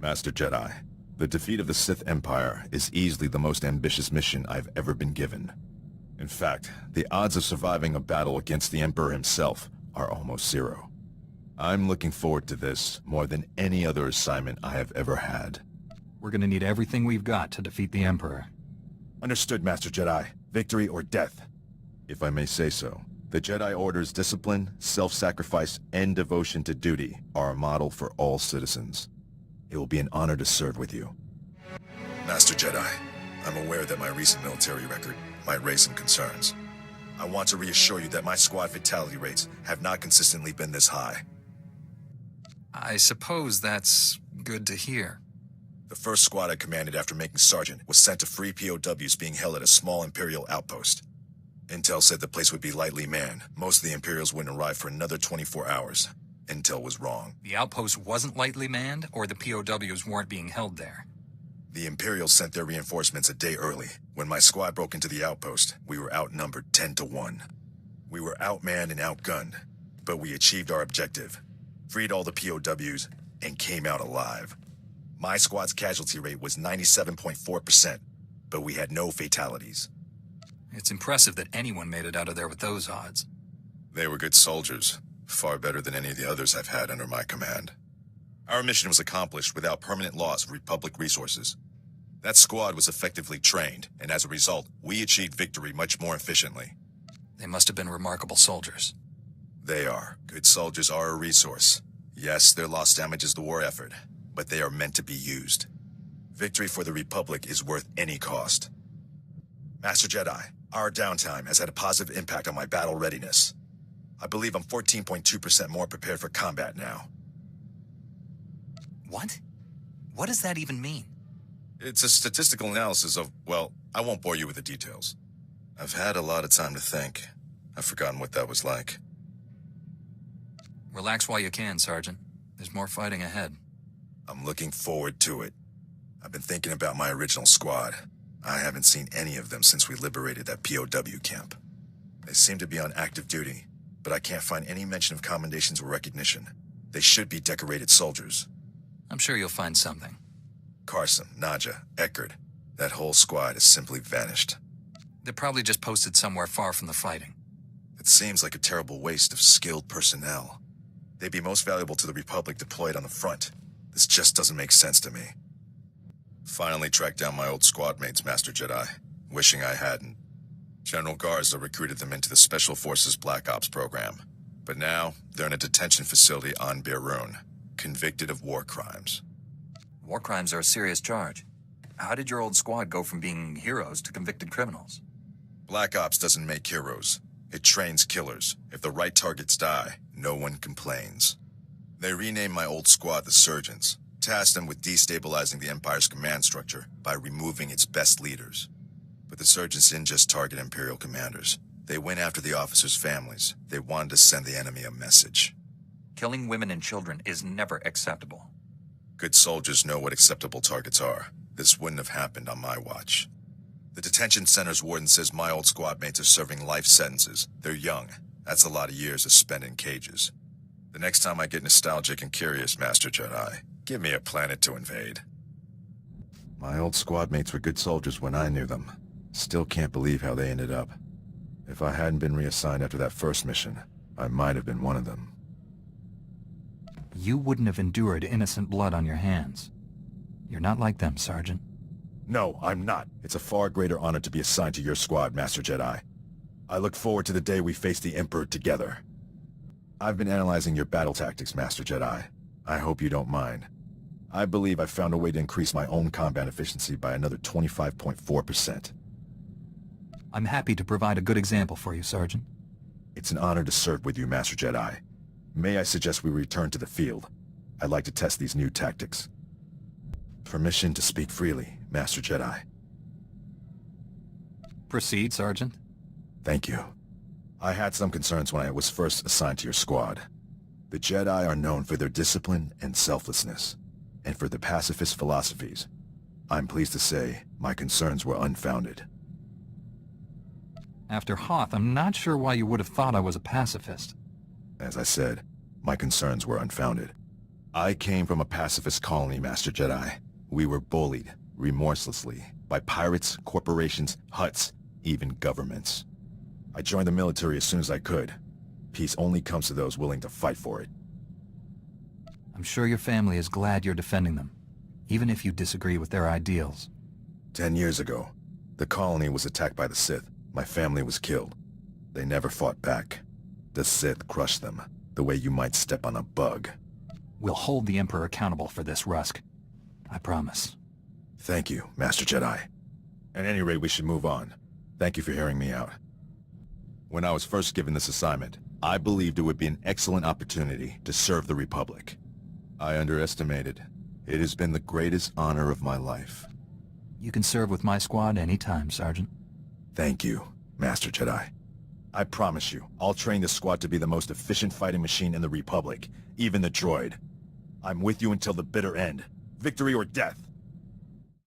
Master Jedi, the defeat of the Sith Empire is easily the most ambitious mission I've ever been given. In fact, the odds of surviving a battle against the Emperor himself are almost zero. I'm looking forward to this more than any other assignment I have ever had. We're gonna need everything we've got to defeat the Emperor. Understood, Master Jedi. Victory or death. If I may say so, the Jedi Order's discipline, self-sacrifice, and devotion to duty are a model for all citizens. It will be an honor to serve with you. Master Jedi, I'm aware that my recent military record might raise some concerns. I want to reassure you that my squad fatality rates have not consistently been this high. I suppose that's good to hear. The first squad I commanded after making Sergeant was sent to free POWs being held at a small Imperial outpost. Intel said the place would be lightly manned. Most of the Imperials wouldn't arrive for another 24 hours. Intel was wrong. The outpost wasn't lightly manned, or the POWs weren't being held there? The Imperials sent their reinforcements a day early. When my squad broke into the outpost, we were outnumbered 10-1. We were outmanned and outgunned, but we achieved our objective, freed all the POWs, and came out alive. My squad's casualty rate was 97.4%, but we had no fatalities. It's impressive that anyone made it out of there with those odds. They were good soldiers, far better than any of the others I've had under my command. Our mission was accomplished without permanent loss of Republic resources. That squad was effectively trained, and as a result, we achieved victory much more efficiently. They must have been remarkable soldiers. They are. Good soldiers are a resource. Yes, their loss damages the war effort, but they are meant to be used. Victory for the Republic is worth any cost. Master Jedi, our downtime has had a positive impact on my battle readiness. I believe I'm 14.2% more prepared for combat now. What? What does that even mean? It's a statistical analysis of, well, I won't bore you with the details. I've had a lot of time to think. I've forgotten what that was like. Relax while you can, Sergeant. There's more fighting ahead. I'm looking forward to it. I've been thinking about my original squad. I haven't seen any of them since we liberated that POW camp. They seem to be on active duty, but I can't find any mention of commendations or recognition. They should be decorated soldiers. I'm sure you'll find something. Carson, Naja, Eckerd, that whole squad has simply vanished. They're probably just posted somewhere far from the fighting. It seems like a terrible waste of skilled personnel. They'd be most valuable to the Republic deployed on the front. This just doesn't make sense to me. Finally tracked down my old squad mates, Master Jedi. Wishing I hadn't. General Garza recruited them into the Special Forces Black Ops program. But now, they're in a detention facility on Beirun, convicted of war crimes. War crimes are a serious charge. How did your old squad go from being heroes to convicted criminals? Black Ops doesn't make heroes. It trains killers. If the right targets die, no one complains. They renamed my old squad the Surgeons, tasked them with destabilizing the Empire's command structure by removing its best leaders. But the Surgeons didn't just target Imperial commanders. They went after the officers' families. They wanted to send the enemy a message. Killing women and children is never acceptable. Good soldiers know what acceptable targets are. This wouldn't have happened on my watch. The detention center's warden says my old squad mates are serving life sentences. They're young. That's a lot of years to spend in cages. The next time I get nostalgic and curious, Master Jedi, give me a planet to invade. My old squad mates were good soldiers when I knew them. Still can't believe how they ended up. If I hadn't been reassigned after that first mission, I might have been one of them. You wouldn't have endured innocent blood on your hands. You're not like them, Sergeant. No, I'm not. It's a far greater honor to be assigned to your squad, Master Jedi. I look forward to the day we face the Emperor together. I've been analyzing your battle tactics, Master Jedi. I hope you don't mind. I believe I found a way to increase my own combat efficiency by another 25.4%. I'm happy to provide a good example for you, Sergeant. It's an honor to serve with you, Master Jedi. May I suggest we return to the field? I'd like to test these new tactics. Permission to speak freely, Master Jedi. Proceed, Sergeant. Thank you. I had some concerns when I was first assigned to your squad. The Jedi are known for their discipline and selflessness, and for their pacifist philosophies. I'm pleased to say my concerns were unfounded. After Hoth, I'm not sure why you would have thought I was a pacifist. As I said, my concerns were unfounded. I came from a pacifist colony, Master Jedi. We were bullied, remorselessly, by pirates, corporations, Hutts, even governments. I joined the military as soon as I could. Peace only comes to those willing to fight for it. I'm sure your family is glad you're defending them, even if you disagree with their ideals. 10 years ago, the colony was attacked by the Sith. My family was killed. They never fought back. The Sith crushed them, the way you might step on a bug. We'll hold the Emperor accountable for this, Rusk. I promise. Thank you, Master Jedi. At any rate, we should move on. Thank you for hearing me out. When I was first given this assignment, I believed it would be an excellent opportunity to serve the Republic. I underestimated. It has been the greatest honor of my life. You can serve with my squad anytime, Sergeant. Thank you, Master Jedi. I promise you, I'll train this squad to be the most efficient fighting machine in the Republic, even the droid. I'm with you until the bitter end. Victory or death!